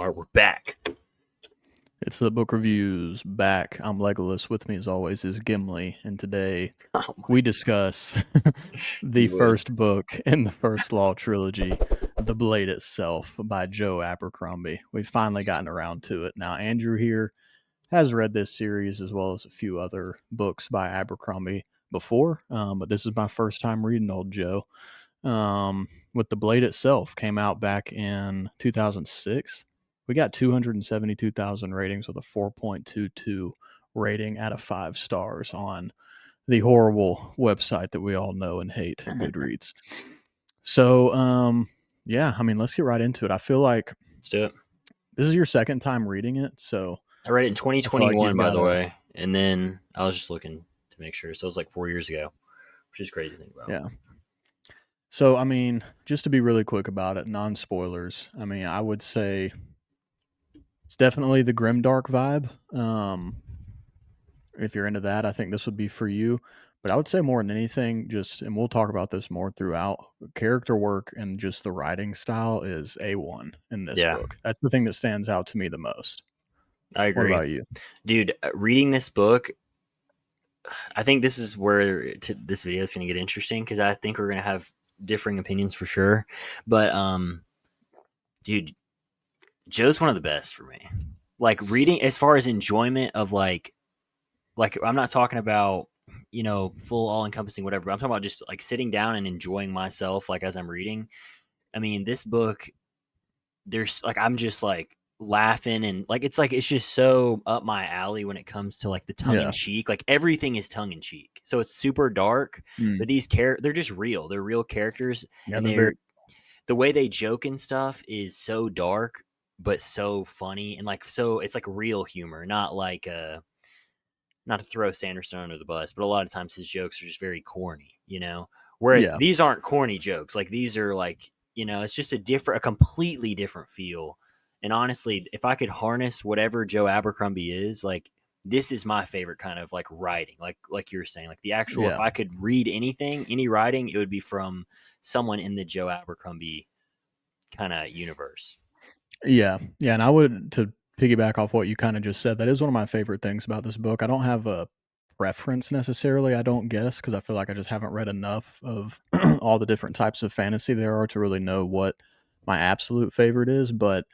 All right, we're back. It's the book reviews back. I'm Legolas. With me, as always, is Gimli, and today Oh my, we discuss the you would. first book in the First Law Trilogy, The Blade Itself by Joe Abercrombie. We've finally gotten around to it. Now, Andrew here has read this series as well as a few other books by Abercrombie before, but this is my first time reading Old Joe. With The Blade Itself, came out back in 2006. We got 272,000 ratings with a 4.22 rating out of 5 stars on the horrible website that we all know and hate, Goodreads. So, yeah, I mean, let's get right into it. I feel like Let's do it. this is your second time reading it, so I read it in I feel like 2021, you've by got the a way, and then I was just looking to make sure. So it was like 4 years ago, which is crazy to think about. yeah. So, I mean, just to be really quick about it, non spoilers. I mean, I would say it's definitely the grimdark vibe. If you're into that, I think this would be for you. But I would say more than anything, just and we'll talk about this more throughout. Character work and just the writing style is A1 in this Yeah, book. That's the thing that stands out to me the most. I What agree. about you? Dude, reading this book, I think this is where this video is going to get interesting because I think we're going to have differing opinions for sure. But, dude, Joe's one of the best for me. Like, reading, as far as enjoyment of like I'm not talking about full all encompassing whatever, but I'm talking about just like sitting down and enjoying myself like as I'm reading. I mean, this book, there's like I'm just like laughing and it's just so up my alley when it comes to like the tongue in Yeah. cheek. Like everything is tongue in cheek. So it's super dark, Mm. but they're just real. They're real characters Yeah, and they're very the way they joke and stuff is so dark but so funny and like so it's like real humor, not like not to throw Sanderson under the bus, but a lot of times his jokes are just very corny. Whereas yeah. these aren't corny jokes. Like these are like, it's just a completely different feel. And honestly, if I could harness whatever Joe Abercrombie is, like this is my favorite kind of like writing. Like you were saying, like the actual if Yeah. I could read anything, any writing, it would be from someone in the Joe Abercrombie kind of universe. Yeah. Yeah. And I would to piggyback off what you kind of just said, that is one of my favorite things about this book. I don't have a preference necessarily, I don't guess, because I feel like I just haven't read enough of all the different types of fantasy there are to really know what my absolute favorite is. But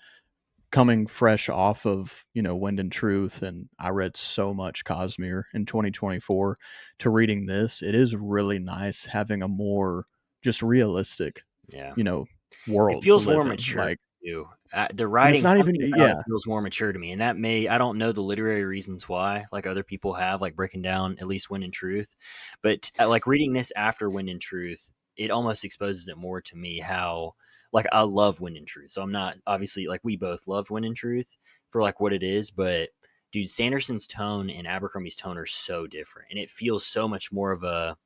coming fresh off of, Wind and Truth, and I read so much Cosmere in 2024 to reading this, it is really nice having a more just realistic, Yeah. you know, It world to feels more live in. mature Like, too. The and it's writing, not even, something about it yeah, feels more mature to me, and I don't know the literary reasons why, like other people have, like breaking down at least Wind and Truth, but like reading this after Wind and Truth, it almost exposes it more to me how, like I love Wind and Truth, so I'm not obviously like we both loved Wind and Truth for like what it is, but dude, Sanderson's tone and Abercrombie's tone are so different, and it feels so much more of a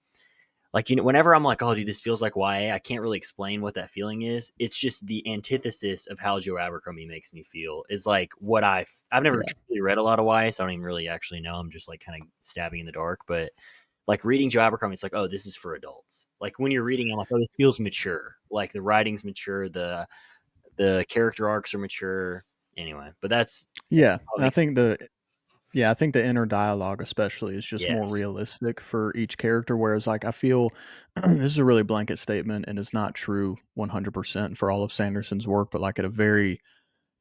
like whenever I'm like, oh, dude, this feels like YA, I can't really explain what that feeling is. It's just the antithesis of how Joe Abercrombie makes me feel. Is like what I've never yeah, truly read a lot of YA, so I don't even really actually know. I'm just like kind of stabbing in the dark. But like reading Joe Abercrombie, it's like, oh, this is for adults. Like when you're reading, I'm like, oh, this feels mature. Like the writing's mature, the character arcs are mature. Anyway, but that's yeah. how it And I makes think the inner dialogue especially is just more yes, realistic for each character. Whereas like I feel this is a really blanket statement and it's not true 100% for all of Sanderson's work, but like at a very,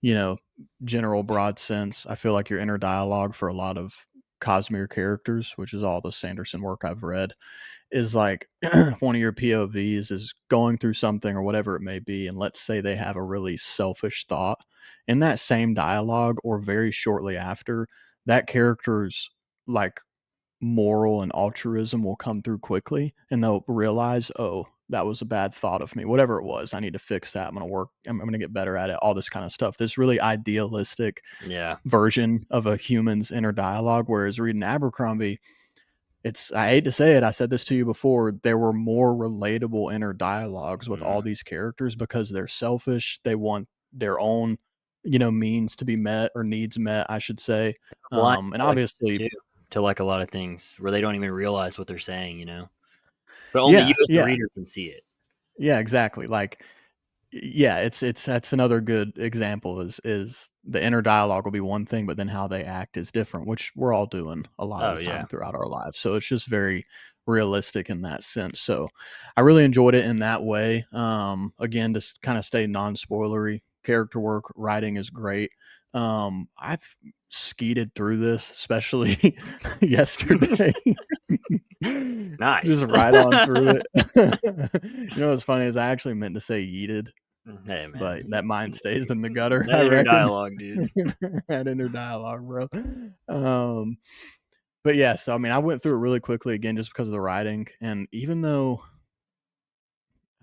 you know, general broad sense, I feel like your inner dialogue for a lot of Cosmere characters, which is all the Sanderson work I've read, is like one of your POVs is going through something or whatever it may be, and let's say they have a really selfish thought. In that same dialogue, or very shortly after, that character's like moral and altruism will come through quickly, and they'll realize, oh, that was a bad thought of me. Whatever it was, I need to fix that. I'm gonna work. I'm gonna get better at it. All this kind of stuff. This really idealistic yeah, version of a human's inner dialogue. Whereas reading Abercrombie, I hate to say it, I said this to you before, there were more relatable inner dialogues with all mm. these characters because they're selfish. They want their own, means to be met or needs met, I should say. Blind And like obviously, too to like a lot of things where they don't even realize what they're saying. But only you yeah, as the yeah, reader can see it. yeah, exactly. Like yeah, it's that's another good example is the inner dialogue will be one thing, but then how they act is different, which we're all doing a lot of Oh the yeah, time throughout our lives. So it's just very realistic in that sense. So I really enjoyed it in that way. Again, to kind of stay non-spoilery, character work, writing is great. I've skeeted through this, especially yesterday. Just nice. right on through it. You know what's funny is I actually meant to say yeeted, Hey but man, that mind stays in the gutter, that I inner reckon. dialogue, dude. That inner dialogue, bro. Um, but yeah, so I mean, I went through it really quickly again just because of the writing, and even though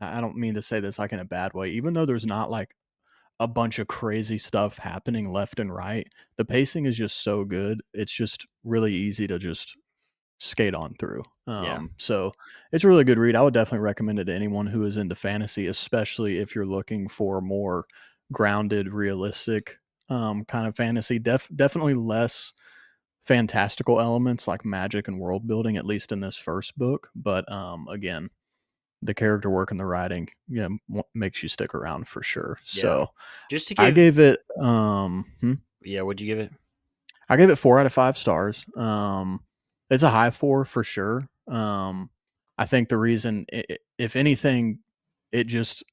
I don't mean to say this like in a bad way, even though there's not like a bunch of crazy stuff happening left and right, the pacing is just so good. It's just really easy to just skate on through. Yeah, So it's a really good read. I would definitely recommend it to anyone who is into fantasy, especially if you're looking for more grounded, realistic kind of fantasy. Definitely less fantastical elements like magic and world building, at least in this first book. But again, the character work and the writing, makes you stick around for sure. yeah. So Just to I give, gave it yeah. What'd you give it? I gave it 4 out of 5 stars. It's a high 4 for sure. I think the reason, if anything, it just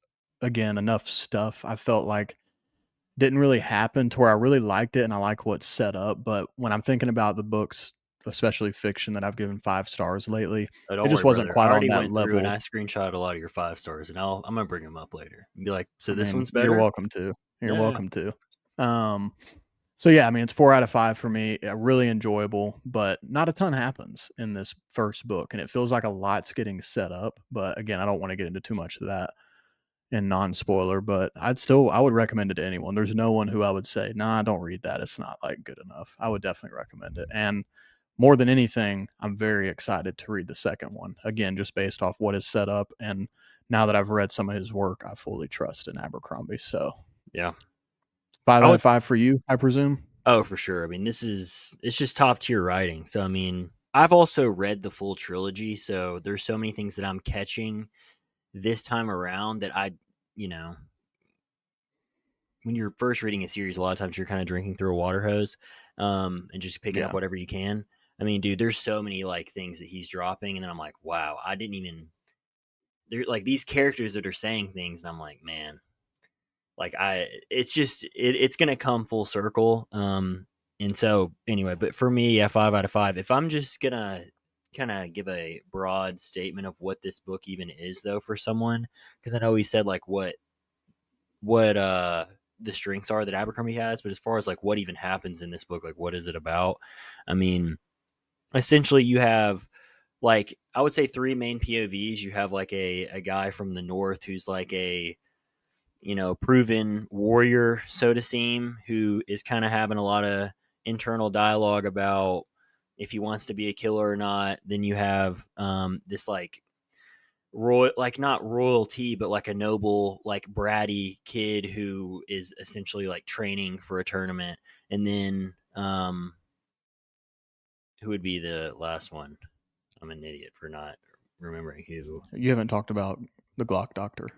again enough stuff I felt like didn't really happen to where I really liked it and I like what's set up. But when I'm thinking about the books, especially fiction that I've given 5 stars lately, Oh, it don't just worry, wasn't brother. I quite on already that went through and level. I screenshot a lot of your 5 stars, and I'm gonna bring them up later and be like, I so this mean, one's you're better. welcome to. You're Yeah, welcome to. Um, So yeah, I mean, it's 4 out of 5 for me. Really enjoyable, but not a ton happens in this first book, and it feels like a lot's getting set up. But again, I don't want to get into too much of that in non-spoiler. But I would recommend it to anyone. There's no one who I would say, nah, don't read that. It's not like good enough. I would definitely recommend it. And more than anything, I'm very excited to read the second one. Again, just based off what is set up, and now that I've read some of his work, I fully trust in Abercrombie. So yeah. 5 I out would. of 5 for you, I presume. Oh, for sure. I mean, it's just top tier writing. So I mean, I've also read the full trilogy, so there's so many things that I'm catching this time around that you know, when you're first reading a series, a lot of times you're kind of drinking through a water hose, and just picking up Yeah. whatever you can. I mean, dude, there's so many like things that he's dropping, and then I'm like, wow, I didn't even. They're like these characters that are saying things, and I'm like, man, like it's just it's gonna come full circle. And so anyway, but for me, yeah, 5 out of 5. If I'm just gonna kind of give a broad statement of what this book even is, though, for someone, because I know he said like what the strengths are that Abercrombie has, but as far as like what even happens in this book, like what is it about? I mean, essentially, you have like I would say three main POVs. You have like a guy from the north who's like a proven warrior, so to seem, who is kind of having a lot of internal dialogue about if he wants to be a killer or not. Then you have this like royal, like not royalty, but like a noble, like bratty kid who is essentially like training for a tournament. And then who would be the last one? I'm an idiot for not remembering who. You haven't talked about the Glock Doctor.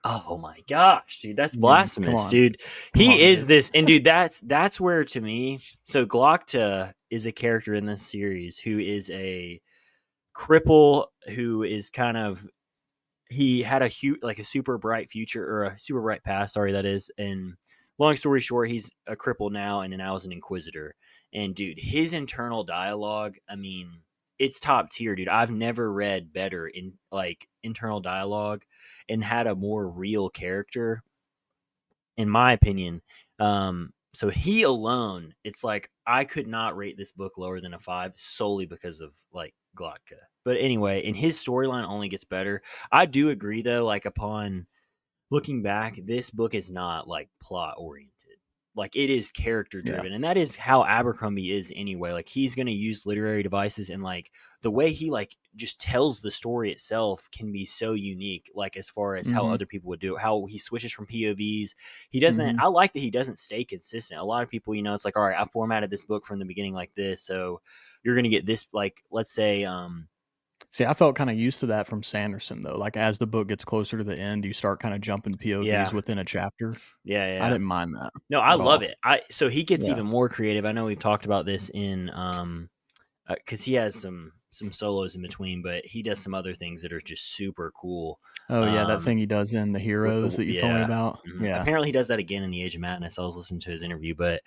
Oh my gosh, dude, that's I mean, come blasphemous, on, dude. come He on, is dude. this, and dude, that's where to me. So Glockta is a character in this series who is a cripple who is kind of he had a huge like a super bright future or a super bright past. Sorry, that is. And long story short, he's a cripple now, and now is an inquisitor. And dude, his internal dialogue. I mean, it's top tier, dude. I've never read better in like internal dialogue and had a more real character in my opinion. So he alone, it's like I could not rate this book lower than a 5 solely because of like Glotka. But anyway, and his storyline only gets better. I do agree though, like upon looking back, this book is not like plot oriented. Like it is character Yeah. driven, and that is how Abercrombie is anyway. Like he's going to use literary devices, and like the way he like just tells the story itself can be so unique. Like as far as how Mhm. other people would do it, how he switches from POVs. He doesn't. Mhm. I like that he doesn't stay consistent. A lot of people, it's like, all right, I formatted this book from the beginning like this, so you're going to get this. Like let's say, See, I felt kind of used to that from Sanderson though. Like as the book gets closer to the end, you start kind of jumping POVs Yeah, within a chapter. yeah, I yeah. didn't mind that No, I at love all. it. So he gets Yeah. even more creative. I know we've talked about this in because he has some solos in between, but he does some other things that are just super cool. Oh yeah, that Um, thing he does in the with Heroes the that you've told me yeah. about. Mhm. Yeah. Apparently, he does that again in the Age of Madness. I was listening to his interview, but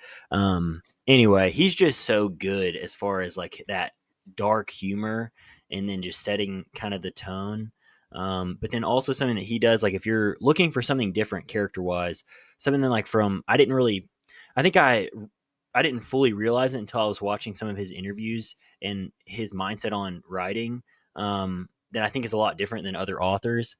anyway, he's just so good as far as like that dark humor, and then just setting kind of the tone. But then also something that he does, like if you're looking for something different character wise, something that like from I didn't really, I think I didn't fully realize it until I was watching some of his interviews and his mindset on writing. That I think is a lot different than other authors.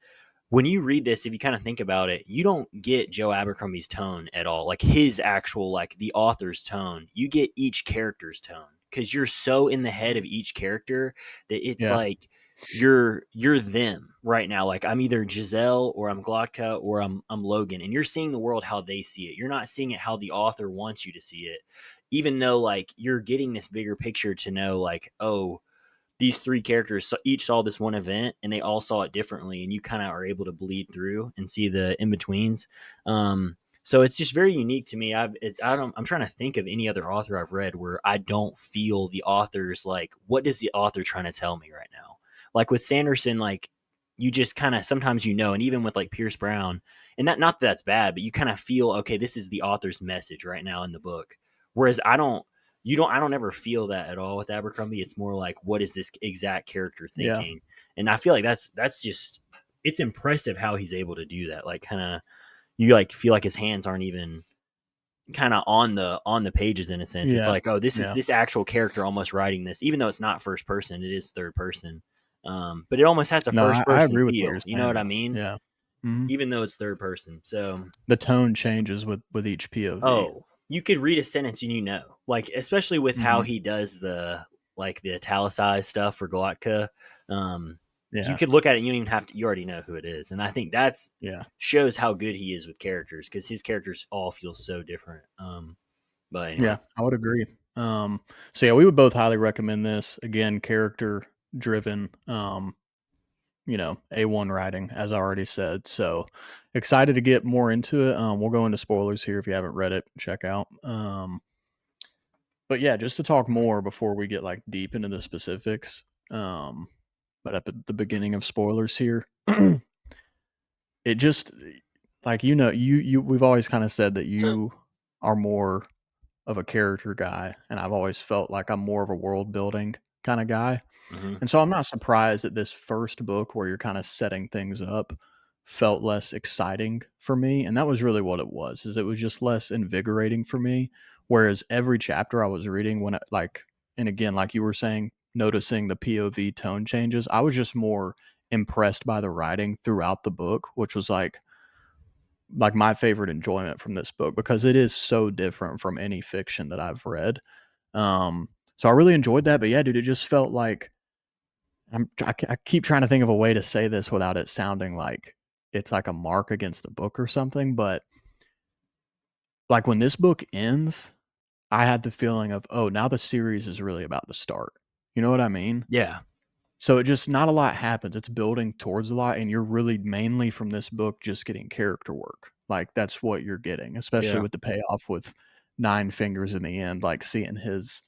When you read this, if you kind of think about it, you don't get Joe Abercrombie's tone at all, like his actual, like the author's tone. You get each character's tone because you're so in the head of each character that it's Yeah. like you're them right now. Like I'm either Giselle or I'm Glocka or I'm Logan, and you're seeing the world how they see it. You're not seeing it how the author wants you to see it, even though like you're getting this bigger picture to know like, oh, these three characters each saw this one event and they all saw it differently, and you kind of are able to bleed through and see the in betweens. So it's just very unique to me. I'm trying to think of any other author I've read where I don't feel the author's like, what is the author trying to tell me right now? Like with Sanderson, like you just kind of sometimes and even with like Pierce Brown, and that not that that's bad, but you kind of feel okay, this is the author's message right now in the book. Whereas I don't ever feel that at all with Abercrombie. It's more like what is this exact character Yeah. thinking? And I feel like that's just it's impressive how he's able to do that. Like kind of you like feel like his hands aren't even kind of on the pages in a sense. It's Yeah. like, oh, this is Yeah. this actual character almost writing this, even though it's not first person, it is third person. But it almost has a No, first I person agree with what you're feel. You know saying what I though. mean? Yeah. Mhm. Even though it's third person. So The tone changes with each POV. oh, you could read a sentence and you know, like especially with how Mhm. he does the like the italicized stuff for Galatka. You Yeah. could look at it and you don't even have to. You already know who it is, and I think that's Yeah. shows how good he is with characters because his characters all feel so different. But anyway, Yeah, I would agree. Um, so yeah, we would both highly recommend this. Again, character driven, A1 writing, as I already said. So excited to get more into it. We'll go into spoilers here if you haven't read it, check out. But yeah, just to talk more before we get like deep into the specifics. But at the beginning of spoilers here, it just like you we've always kind of said that you are more of a character guy, and I've always felt like I'm more of a world building kind of guy. hmm And so I'm not surprised that this first book where you're kind of setting things up felt less exciting for me. And that was really what it was, is it was just less invigorating for me. Whereas every chapter I was reading when and again, like you were saying, noticing the POV tone changes, I was just more impressed by the writing throughout the book, which was like my favorite enjoyment from this book because it is so different from any fiction that I've read. So I really enjoyed that, but yeah, dude, it just felt like I keep trying to think of a way to say this without it sounding like it's like a mark against the book or something, but like when this book ends, I had the feeling of, oh, now the series is really about to start. You know what I mean? yeah, So it just not a lot happens. It's building towards a lot, and you're really mainly from this book just getting character work. Like that's what you're getting, especially yeah. with the payoff with Nine Fingers in the end, like seeing his,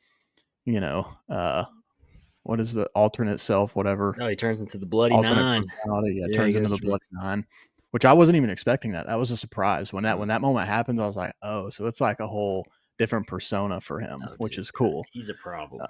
you know, what is the alternate self, whatever No, he turns into the bloody alternate nine. personality, yeah, Yeah, he turns into goes the from Bloody Nine, which I wasn't even expecting that. That was a surprise. mm, When that moment happened, I was like, "Oh, so it's like a whole different persona for him," oh, which dude, is yeah, cool. he's a problem.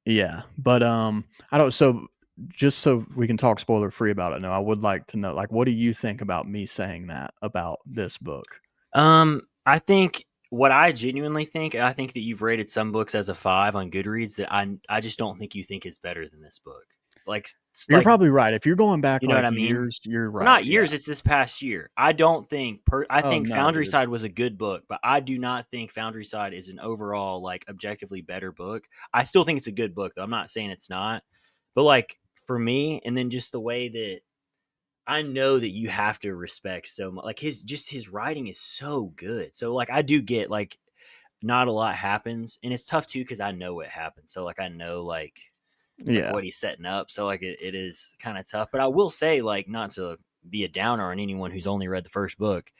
Yeah, but, I don't so just so we can talk spoiler free about it now, I would like to know, like, what do you think about me saying that about this book? I think what I genuinely think, I think that you've rated some books as a 5 on Goodreads that I just don't think you think is better than this book. Like You're like probably right. If you're going back, you know what I like, mean? years, you're Well, right, not yeah. years, it's this past year. I Oh, think no, Foundry dude. Side was a good book, but I do not think Foundry Side is an overall like objectively better book. I still think it's a good book though. I'm not saying it's not. But like for me, and then just the way that I know that you have to respect so much like his writing is so good. So like I do get like not a lot happens, and it's tough too because I know what happens. So like I know like like Yeah. what he's setting up. So like it is kind of tough. But I will say, like, not to be a downer on anyone who's only read the first book.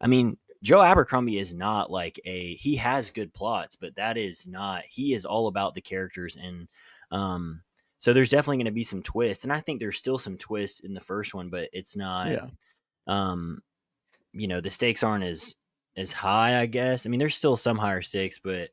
I mean, Joe Abercrombie is not like he has good plots, but that is not, he is all about the characters. And um so there's definitely going to be some twists, and I think there's still some twists in the first one, but it's not, Yeah. um the stakes aren't as high, I guess. I mean, there's still some higher stakes, but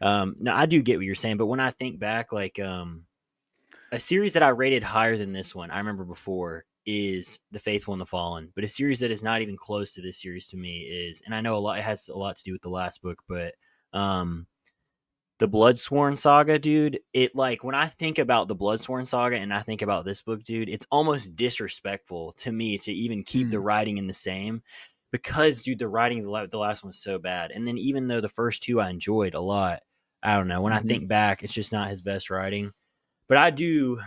no, I do get what you're saying. But when I think back, like, a series that I rated higher than this one, I remember before, is The Faithful and the Fallen. But a series that is not even close to this series to me is, and I know a lot, it has a lot to do with the last book, but um, the Bloodsworn Saga, dude. It, like, when I think about the Bloodsworn Saga and I think about this book, dude, it's almost disrespectful to me to even keep the Mm. writing in the same, because, dude, the writing the last one was so bad. And then even though the first two I enjoyed a lot, I don't know. When I Hmm. think back, it's just not his best writing. But I do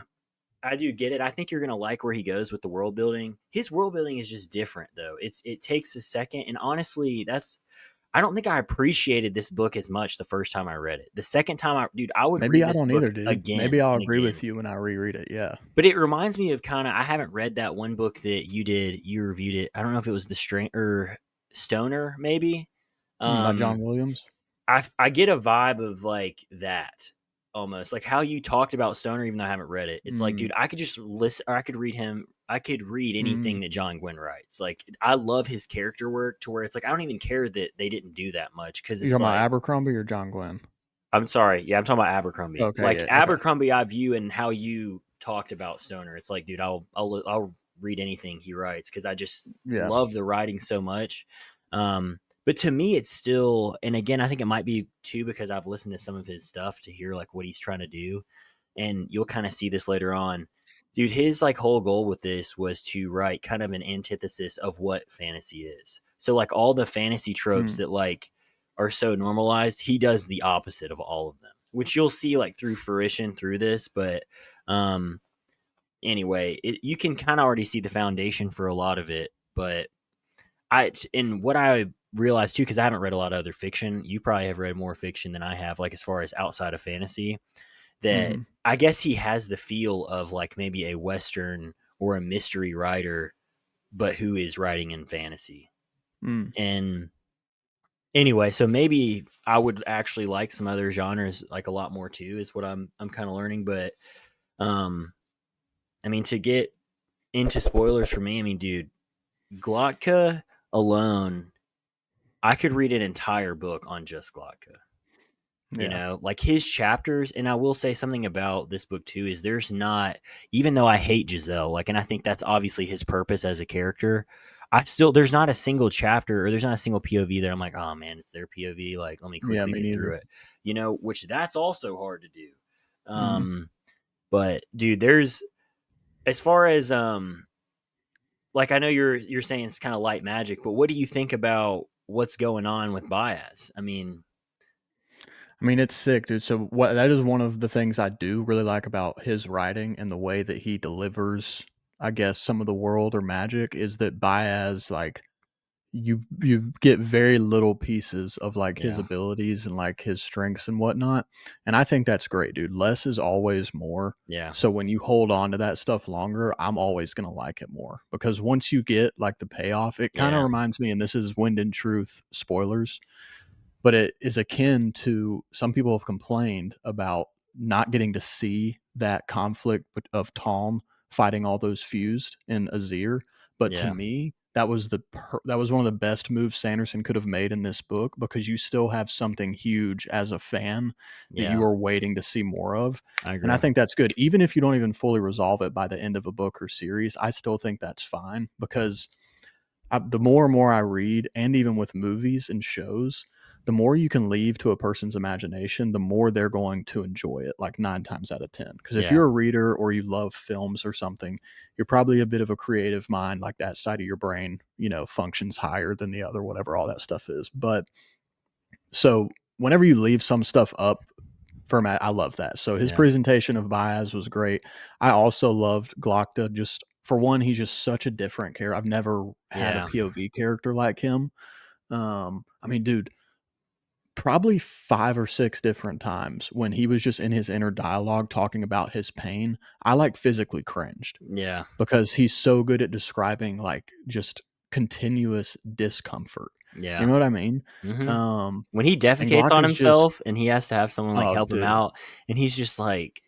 get it. I think you're gonna like where he goes with the world building. His world building is just different, though. It takes a second, and honestly, that's, I don't think I appreciated this book as much the first time I read it. The second time, dude, I would Maybe read I this don't book either, dude. Maybe again I'll and agree again. with you when I reread it. Yeah. But it reminds me of, kind of, I haven't read that one book that you did. You reviewed it. I don't know if it was the Strain or Stoner, maybe. By John Um, Williams. I get a vibe of like that, almost like how you talked about Stoner, even though I haven't read it. It's like, Mm. dude, I could just listen, or I could read him. I could read Mm. anything that John Gwynn writes. Like, I love his character work to where it's like I don't even care that they didn't do that much, because You it's talking about like, Abercrombie or John Glenn? I'm sorry, yeah, I'm talking about Abercrombie. Okay. Like Yeah. Okay. Abercrombie, I view, and how you talked about Stoner. It's like, dude, I'll read anything he writes, because I just Yeah. love the writing so much. But to me, it's still, and again, I think it might be too because I've listened to some of his stuff to hear like what he's trying to do, and you'll kind of see this later on. Dude, his like whole goal with this was to write kind of an antithesis of what fantasy is. So like all the fantasy tropes Mm. that like are so normalized, he does the opposite of all of them, which you'll see like through fruition through this. But um anyway, you can kind of already see the foundation for a lot of it. But and what I realized too, because I haven't read a lot of other fiction, you probably have read more fiction than I have, like as far as outside of fantasy, that Hmm. I guess he has the feel of like maybe a Western or a mystery writer, but who is writing in fantasy. Mm. And anyway, so maybe I would actually like some other genres like a lot more too, is what I'm kind of learning. But um I mean, to get into spoilers for me, I mean, dude, Glotka alone, I could read an entire book on just Glotka. Yeah. Like his chapters. And I will say something about this book too, is there's not, even though I hate Giselle, like, and I think that's obviously his purpose as a character, I still, there's not a single chapter, or there's not a single POV that I'm like, oh man, it's their POV, like let me Yeah. quickly Me get through neither. it, which that's also hard to do. Mm. But dude, there's, as far as like, I know you're saying it's kind of light magic, but what do you think about what's going on with Baez? I mean, I mean, it's sick, dude. So what that is one of the things I do really like about his writing and the way that he delivers, I guess, some of the world or magic is that Baez, like, you get very little pieces of like his yeah, abilities and like his strengths and whatnot. And I think that's great, dude. Less is always more. yeah, So when you hold on to that stuff longer, I'm always gonna like it more. Because once you get like the payoff, it kind of yeah, reminds me, and this is Wind and Truth spoilers, but it is akin to, some people have complained about not getting to see that conflict of Tom fighting all those fused in Azir. But to yeah, me, that was one of the best moves Sanderson could have made in this book, because you still have something huge as a fan that yeah. you are waiting to see more of. I And I agree. think that's good. Even if you don't even fully resolve it by the end of a book or series, I still think that's fine, because the more and more I read, and even with movies and shows, the more you can leave to a person's imagination, the more they're going to enjoy it, like 9 times out of 10. Because if Yeah, you're a reader or you love films or something, you're probably a bit of a creative mind, like that side of your brain, functions higher than the other, whatever all that stuff is. But so whenever you leave some stuff up for Matt, I love that. So his yeah, presentation of Baez was great. I also loved Glockta. Just for one, he's just such a different character. I've never had a yeah, POV character like him. I mean, dude, probably 5 or 6 different times when he was just in his inner dialogue talking about his pain, I, like, physically cringed Yeah. because he's so good at describing, like, just continuous discomfort. You Yeah. know what I mean? hmm Um, When he and defecates Glock on is just himself and he has to have someone like oh, help him dude. out, and he's just like,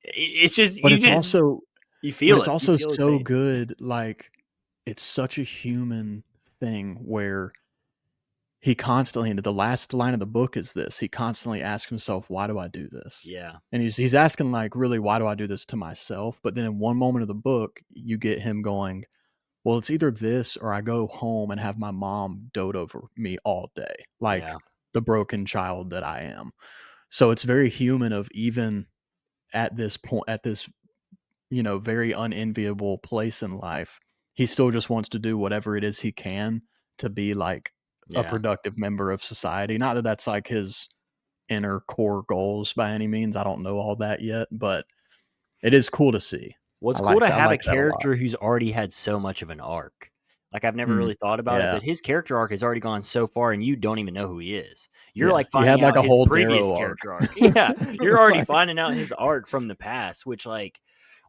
it's just But you just you but feel it's it. You also feel his so pain. good, like, it's such a human thing where he constantly and the last line of the book is this, he constantly asks himself, "Why do I do this?" Yeah. And he's asking, like, really, "Why do I do this to myself?" But then in one moment of the book, you get him going, "Well, it's either this or I go home and have my mom dote over me all day, like Yeah. the broken child that I am." So it's very human of even at this point at this, very unenviable place in life, he still just wants to do whatever it is he can to be like a Yeah. productive member of society. Not that that's like his inner core goals by any means. I don't know all that yet, but it is cool to see. Well, I it's cool like to that. I have a like that a lot. character who's already had so much of an arc. Like, I've never Mm, really thought about it, yeah, but his character arc has already gone so far, and you don't even know who he is. You're, yeah. like, He finding had like out a his whole previous Darrow arc. character arc. Yeah, you're already Like, finding out his arc from the past, which, like,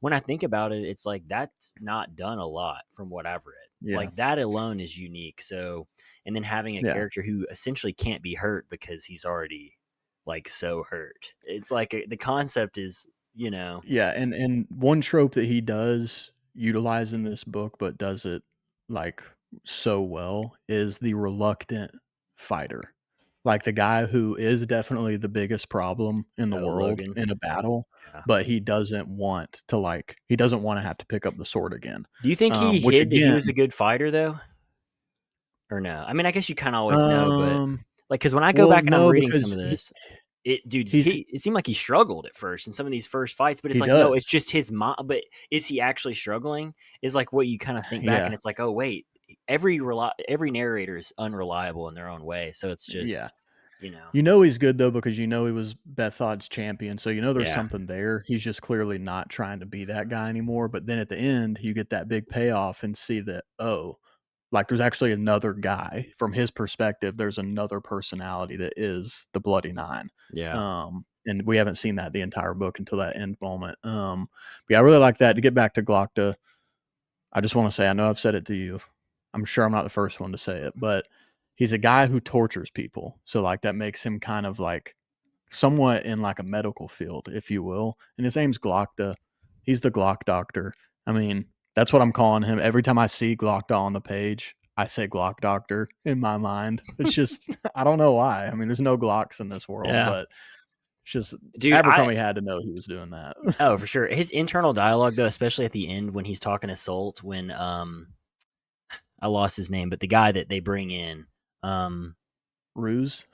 when I think about it, it's like, that's not done a lot from what I've read. yeah, Like, that alone is unique, so and then having a yeah. character who essentially can't be hurt because he's already, like, so hurt. It's like, the concept is, you know Yeah, and one trope that he does utilize in this book, but does it, like, so well, is the reluctant fighter. Like, the guy who is definitely the biggest problem in the Oh, world Logan. in a battle, Yeah. but he doesn't want to, like he doesn't wanna have to pick up the sword again. Do you think he Which hid that he again was a good fighter though, or no? I mean, I guess you kinda always know, but, um, like, because when I go well, back and I'm no, reading some because of this, dude, he's it seemed like he struggled at first in some of these first fights, but it's he like, no, it's does. just his but is he actually struggling? Is, like, what you kinda think back, and Yeah, it's like, "Oh, wait." Every narrator is unreliable in their own way, so it's yeah. just, you know You know he's good though because you know he was Bethod's champion, so you know there's Yeah. something there. He's just clearly not trying to be that guy anymore. But then at the end, you get that big payoff and see that, oh, like there's actually another guy. From his perspective, there's another personality that is the Bloody Nine. Yeah. And we haven't seen that the entire book until that end moment. But yeah, I really like that. To get back to Glockta, I just want to say, I know I've said it to you. I'm sure I'm not the first one to say it, but he's a guy who tortures people. So like that makes him kind of like somewhat in like a medical field, if you will. And his name's Glockta. He's the Glock doctor. I mean, that's what I'm calling him. Every time I see Glockta on the page, I say Glock doctor in my mind. It's just I don't know why. I mean, there's no Glocks in this world, Yeah. but it's just Dude, Abercrombie had to know he was doing that. oh, for sure. His internal dialogue though, especially at the end when he's talking to Salt when, I lost his name, but the guy that they bring in, um, Ruse.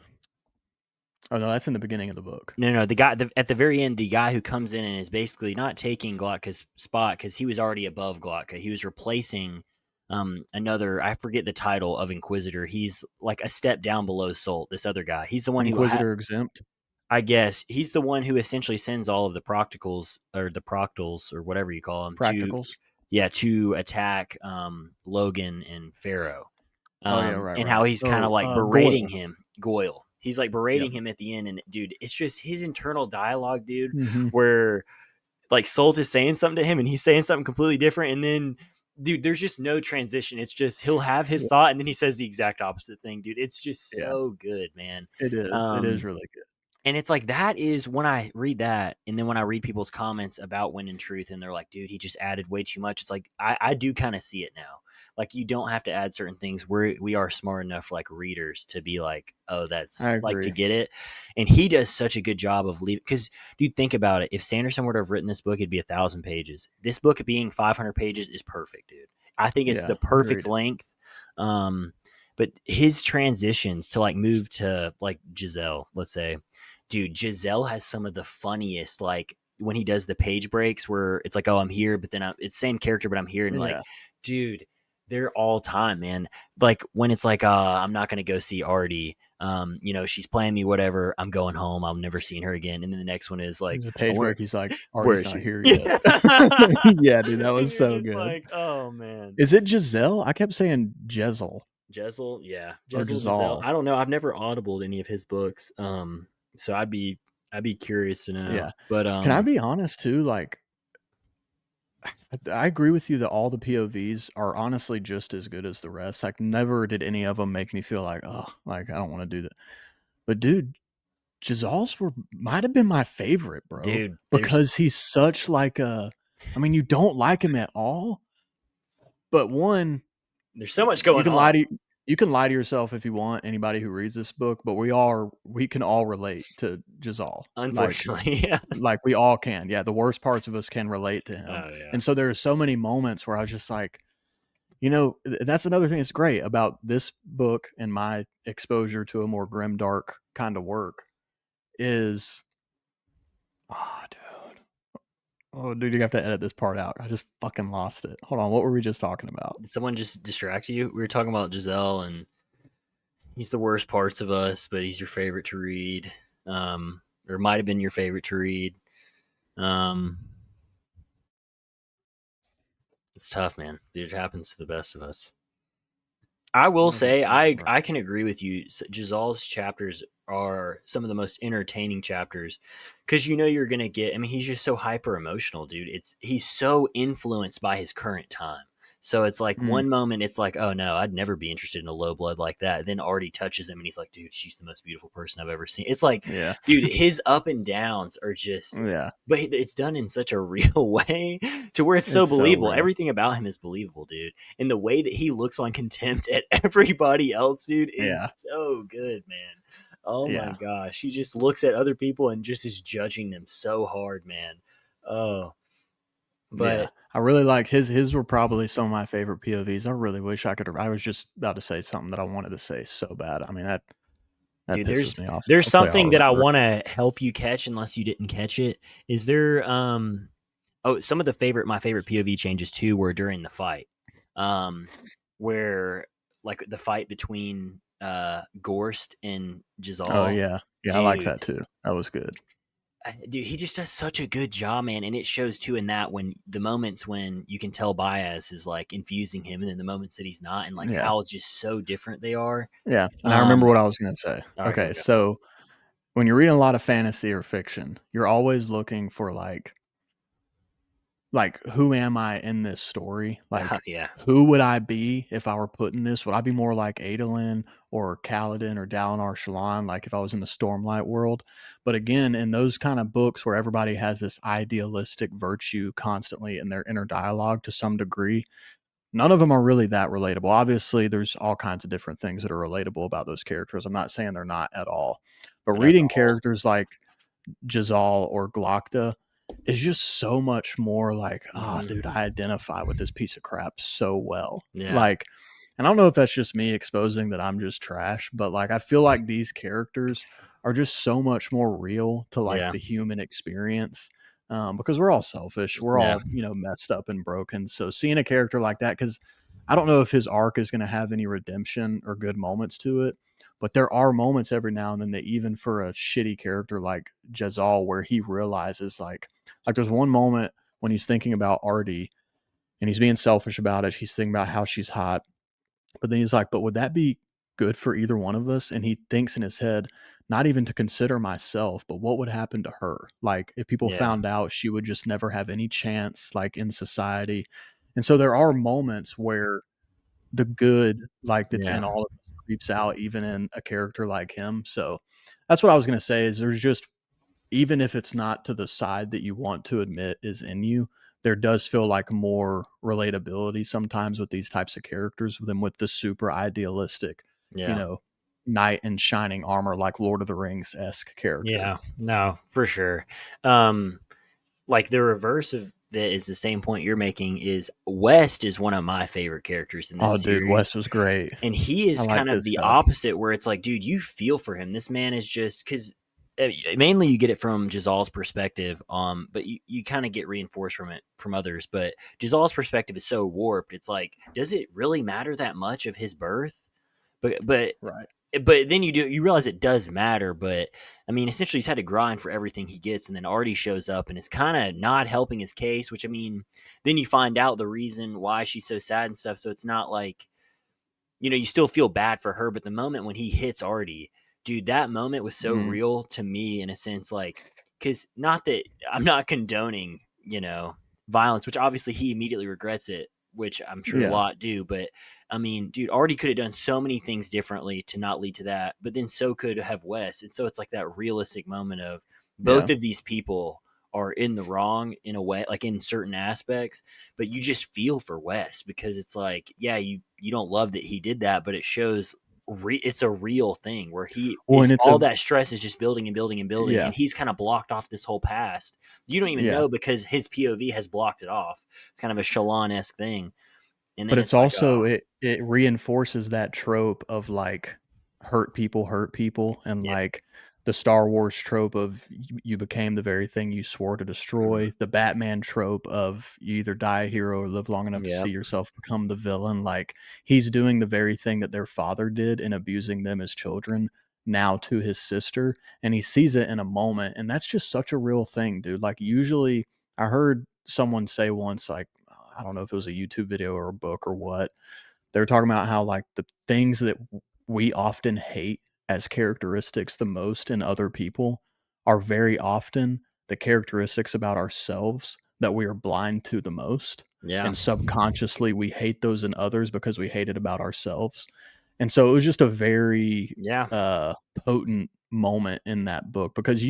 Oh no, that's in the beginning of the book. no, the guy at the very end, the guy who comes in and is basically not taking Glotka's spot because he was already above Glotka. He was replacing another. I forget the title of Inquisitor. He's like a step down below Salt. This other guy. He's the one who Inquisitor exempt. I guess he's the one who essentially sends all of the Procticals or the Proctals or whatever you call them to Practicals. to attack Logan and Pharaoh. Oh yeah, right, And right. how he's kind of Oh, like berating Goyle. him, Goyle. He's like Yep. berating him at the end, and dude, it's just his internal dialogue, dude, Mhm. where like Solt is saying something to him and he's saying something completely different, and then dude, there's just no transition. It's just he'll have his Yeah, thought and then he says the exact opposite thing, dude. It's just yeah. so good, man. It is. It is Um, really good. and it's like that is when I read that, and then when I read people's comments about When in Truth, and they're like, "Dude, he just added way too much." It's like I do kind of see it now. Like you don't have to add certain things. We are smart enough, like readers, to be like, "Oh, that's I like to agree. get it." And he does such a good job of leaving. Because, dude, think about it. If Sanderson were to have written this book, it'd be 1,000 pages. This book being 500 pages is perfect, dude. I think it's Yeah, the perfect agreed. length. Um, but his transitions to like move to like Giselle, let's say, dude, Giselle has some of the funniest, like when he does the page breaks where it's like, oh, I'm here, but then it's same character, but I'm here. And like, Yeah. dude, they're all time, man. Like when it's like, I'm not going to go see Artie. She's playing me, whatever. I'm going home. I'm never seeing her again. And then the next one is like, There's a oh, page break, he's like, where "Artie's is not she? here yet." Yeah. Yeah, dude, that And was you're so just good. like, oh man. Is it Giselle? I kept saying Jezel. Jezel, yeah, or Jezel Giselle. Jazal? I don't know. I've never audibled any of his books, so I'd be curious to know. Yeah. But Can I be honest too? Like, I agree with you that all the POVs are honestly just as good as the rest. Like, never did any of them make me feel like, oh, like I don't want to do that. But dude, Jazal's were might have been my favorite, bro, dude, because he's such like a. I mean, you don't like him at all, but one, there's so much you going can on. you can lie to yourself if you want. Anybody who reads this book, but we can all relate to Jazal. Unfortunately, yeah. Like we all can. Yeah, the worst parts of us can relate to him. Oh yeah, And so there are so many moments where I was just like, that's another thing that's great about this book and my exposure to a more grim, dark kind of work is, oh, dude. Oh, dude, you have to edit this part out. I just fucking lost it. Hold on. What were we just talking about? did someone just distract you? We were talking about Giselle, and he's the worst parts of us, but he's your favorite to read, or might have been your favorite to read. Um, it's tough, man. Dude, it happens to the best of us. I will What was I say talking about? I can agree with you. Giselle's chapters are some of the most entertaining chapters because you know you're gonna get. I mean, he's just so hyper emotional, dude. He's so influenced by his current time. So it's like Mm, one moment it's like, oh no, I'd never be interested in a low blood like that. Then Artie touches him and he's like, dude, she's the most beautiful person I've ever seen. It's like, yeah. dude, his up and downs are just, Yeah. but it's done in such a real way to where it's so It's so believable. real. Everything about him is believable, dude, and the way that he looks on contempt at everybody else, dude, is Yeah. so good, man. Oh my Yeah. gosh. He just looks at other people and just is judging them so hard, man. Oh, Yeah. but I really like his were probably some of my favorite POVs. I really wish I could I was just about to say something that I wanted to say so bad. I mean that dude, pisses me off. there's I'll tell you how I something that I remember. want to help you catch unless you didn't catch it. Is there oh, some of the favorite my favorite POV changes too were during the fight. Um where like the fight between Gorst and Oh Giselle. yeah. Yeah, I like that Dude, too. That was good. dude, he just does such a good job, man, and it shows too in that when the moments when you can tell Baez is like infusing him, and then the moments that he's not, and like Yeah. how just so different they are. Yeah. And I remember Um, what I was gonna say. all right, go Okay, go. so when you're reading a lot of fantasy or fiction, you're always looking for who am I in this story? Like Yeah, who would I be if I were put in this? Would I be more like Adolin or Kaladin or Dalinar Shallan, like if I was in the Stormlight world? But again, in those kind of books where everybody has this idealistic virtue constantly in their inner dialogue to some degree, none of them are really that relatable. Obviously, there's all kinds of different things that are relatable about those characters. I'm not saying they're not at all. But but as a reading whole, characters like Jazal or Glokta is just so much more like, oh, hmm dude, I identify with this piece of crap so well. yeah, Like, and I don't know if that's just me exposing that I'm just trash, but like, I feel like these characters are just so much more real to like yeah, the human experience. Because we're all selfish, we're yeah, all messed up and broken. So seeing a character like that, because I don't know if his arc is going to have any redemption or good moments to it, but there are moments every now and then that even for a shitty character like Jezal, where he realizes like there's one moment when he's thinking about Artie and he's being selfish about it. He's thinking about how she's hot, but then he's like, but would that be good for either one of us? And he thinks in his head, not even to consider myself, but what would happen to her? Like if people yeah, found out, she would just never have any chance like in society. And so there are moments where the good like that's yeah, in all of us creeps out even in a character like him. So that's what I was going to say is there's just even if it's not to the side that you want to admit is in you, there does feel like more relatability sometimes with these types of characters than with the super idealistic, you yeah, know, knight in shining armor like Lord of the Rings esque character. yeah. No, for sure. Um, like the reverse of that is the same point you're making. Is West is one of my favorite characters in this Oh, dude, series. Wes was great. And he I is kind liked of his the stuff. opposite, where it's like, dude, you feel for him. This man is just because mainly you get it from Gisal's perspective, but you kind of get reinforced from it from others. But Gisal's perspective is so warped. It's like, does it really matter that much of his birth? But but Right. but then you realize it does matter. But I mean, essentially, he's had to grind for everything he gets, and then Artie shows up and is kind of not helping his case. Which I mean, then you find out the reason why she's so sad and stuff. So it's not like you still feel bad for her, but the moment when he hits Artie, dude, that moment was so Mm, real to me in a sense, like, because not that I'm not condoning, violence, which obviously he immediately regrets it, which I'm sure a yeah. lot do, but I mean, dude, Artie could have done so many things differently to not lead to that, but then so could have Wes. And so it's like that realistic moment of both Yeah. of these people are in the wrong in a way, like in certain aspects, but you just feel for Wes because it's like, yeah, you don't love that he did that, but it shows it's a real thing where he Well, is and it's all a that stress is just building and building and building, yeah, and he's kind of blocked off this whole past. You don't even yeah. know because his POV has blocked it off. It's kind of a Shalon esque thing, and then But it's it's like, also it reinforces that trope of like hurt people, and yeah, like the Star Wars trope of you became the very thing you swore to mhm, destroy, the Batman trope of you either die a hero or live long enough to see yep, yourself become the villain. Like he's doing the very thing that their father did in abusing them as children now to his sister, and he sees it in a moment, and that's just such a real thing, dude. Like usually I heard someone say once, like, I don't know if it was a YouTube video or a book or what. They were talking about how like the things that we often hate as characteristics the most in other people are very often the characteristics about ourselves that we are blind to the most. yeah, And subconsciously we hate those in others because we hate it about ourselves. And so it was just a very yeah, uh potent moment in that book because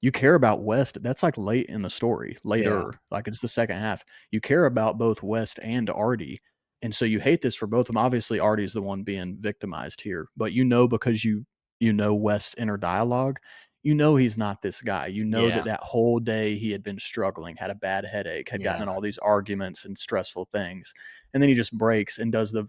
you care about West. That's like late in the story, yeah, later, like it's the second half. You care about both West and Artie, and so you hate this for both of them. Obviously, Artie's the one being victimized here, but because you know West's inner dialogue, he's not this guy. You know that yeah, that whole day he had been struggling, had a bad headache, had gotten yeah, in all these arguments and stressful things, and then he just breaks and does the.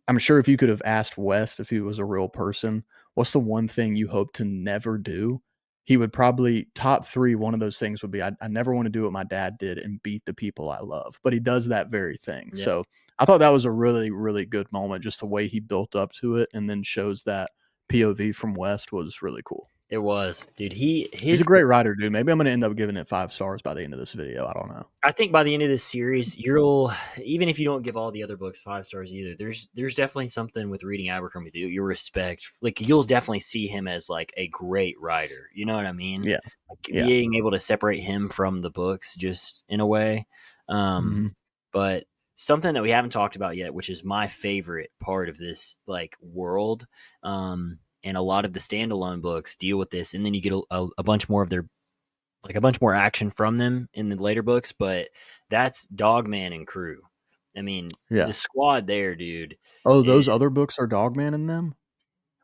I'm sure if you could have asked West if he was a real person, what's the one thing you hope to never do? He would probably top three. One of those things would be, I never want to do what my dad did and beat the people I love. But he does that very thing. yep. So I thought that was a really, really good moment. Just the way he built up to it and then shows that POV from West was really cool. It was, dude. He He's a his great writer, dude. Maybe I'm going to end up giving it 5 stars by the end of this video. I don't know. I think by the end of this series, you'll even if you don't give all the other books 5 stars either, there's definitely something with reading Abercrombie that you respect. Like you'll definitely see him as like a great writer. You know what I mean? Yeah. Like Yeah. being able to separate him from the books just in a way. Um, Hmm. but something that we haven't talked about yet, which is my favorite part of this like world. And a lot of the standalone books deal with this, and then you get a bunch more of their like a bunch more action from them in the later books, but that's Dogman and crew. I mean, the Yeah. squad there, dude. Oh, those Is, other books are Dogman in them?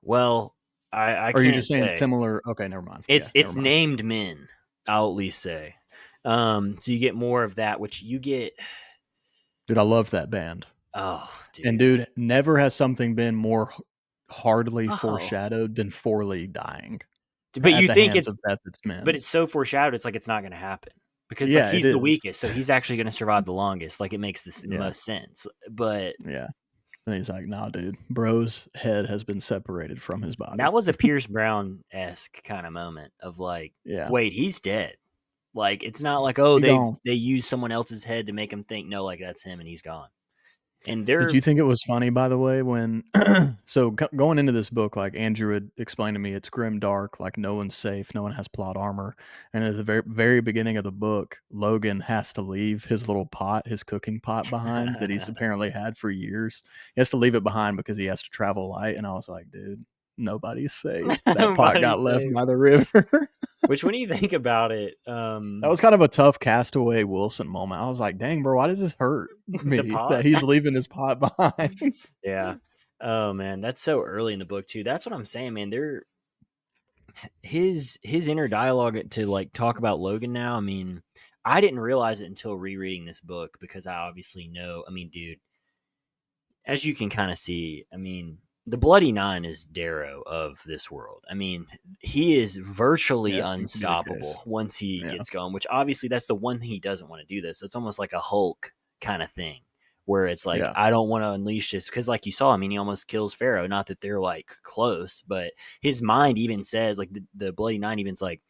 well, I Or are you just can't saying say similar? Okay, never mind. Yeah, it's never it's mind. named men. I'll at least say. So you get more of that, which you get. Dude, I loved that band. Oh, And dude. dude, never has something been more hardly Oh, foreshadowed than Forley dying but at you the think hands it's of Beth its but men. it's so foreshadowed. It's like it's not going to happen because like Yeah, it he's the is. weakest, so he's actually going to survive the longest. Like it makes the Yeah, most sense. But yeah. And he's like, "Nah, dude, bro's head has been separated from his body." that was a Pierce Brown esque kind of moment of like, Yeah, wait, he's dead. Like it's not like oh he gone. they use someone else's head to make him think no like that's him and he's gone. And Did they're you think it was funny, by the way, when going into this book, like Andrew had explained to me, it's grim dark, like no one's safe, no one has plot armor, and at the very very beginning of the book, Logan has to leave his little pot, his cooking pot behind that he's apparently had for years. He has to leave it behind because he has to travel light, and I was like, dude, nobody's safe. That pot body got left safe. by the river. Which when you think about it, That was kind of a tough Castaway Wilson moment. I was like, dang, bro, why does this hurt the me that pot, he's leaving his pot behind? yeah. Oh man, that's so early in the book too. That's what I'm saying, man. They're his inner dialogue to like talk about Logan now. I mean, I didn't realize it until rereading this book because I obviously know. I mean, dude, as you can kind of see, I mean, the Bloody Nine is Darrow of this world. I mean, he is virtually Yeah, seems to be the case. unstoppable once he Yeah, gets going, which obviously that's the one thing he doesn't want to do this. So it's almost like a Hulk kind of thing where it's like, yeah, I don't want to unleash this because, like you saw, I mean, he almost kills Pharaoh. Not that they're like close, but his mind even says, like, the Bloody Nine even's like,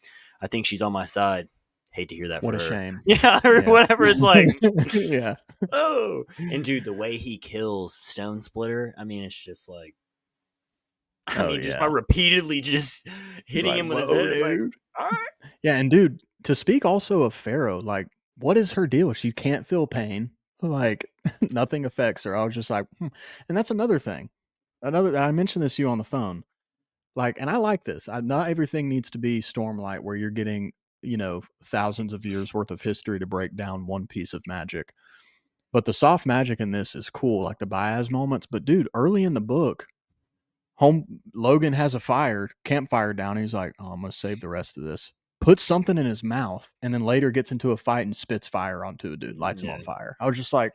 I think she's on my side. hate to hear that What for a her. shame. Yeah, or Yeah. whatever. It's like, Yeah. oh, and dude, the way he kills Stone Splitter, I mean, it's just like, I Oh mean, just by yeah. repeatedly just hitting Like, him with his whoa, head, it's like, dude. all right. Yeah, and dude, to speak also of Pharaoh, like, what is her deal? She can't feel pain. Like, nothing affects her. I was just like, and that's another thing. I mentioned this to you on the phone. Like, and I like this. Not everything needs to be Stormlight, where you're getting, thousands of years worth of history to break down one piece of magic. But the soft magic in this is cool, like the Baez moments. But dude, early in the book, Logan has a campfire down. And he's like, "Oh, I'm gonna save the rest of this." Puts something in his mouth, and then later gets into a fight and spits fire onto a dude, lights him Yeah, on fire. I was just like,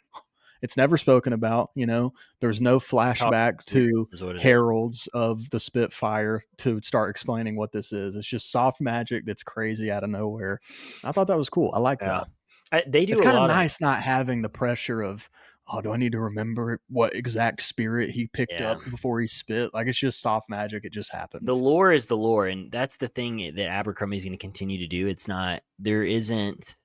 it's never spoken about. There's no talk flashback experience to is what it is. heralds of the Spitfire to start explaining what this is. It's just soft magic that's crazy out of nowhere. I thought that was cool. I like Yeah, that. they It's do a kind of lot of nice not having the pressure of, oh, do I need to remember what exact spirit he picked yeah. up before he spit? Like, it's just soft magic. It just The happens. lore is the lore, and that's the thing that Abercrombie is going to continue to do. It's not there isn't.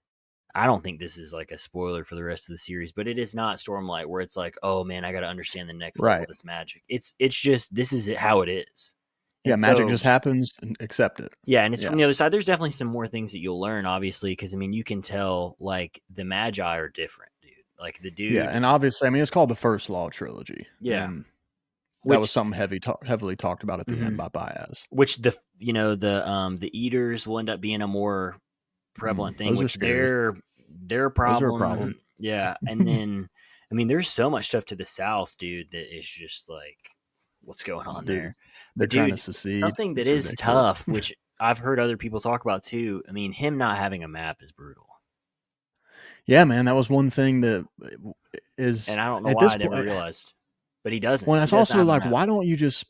I don't think this is like a spoiler for the rest of the series, but it is not Stormlight where it's like, oh man, I got to understand the next level of Right. this magic. It's just this is how it is, Yeah, and magic so just happens and accept it. yeah, and it's from Yeah. the other side. There's definitely some more things that you'll learn, obviously, because I mean, you can tell like the Magi are different, dude. Like the Yeah, dude, and obviously, I mean, it's called the First Law Trilogy, yeah, and that was which something heavily talked about at the end mhm. by Baez. Which the eaters will end up being a more prevalent thing, Those are which scary. they're a Those are a problem. problem. Yeah, and then I mean, there's so much stuff to the south, dude, that is just like, what's going on Dude, there? they're But trying to dude, secede. something that It's is ridiculous. tough, which I've heard other people talk about too. I mean, him not having a map is brutal, Yeah, man, that was one thing that and is I don't know at why this I never point. realized. But he doesn't. Well, He it's does not also have a like, map. why don't you just?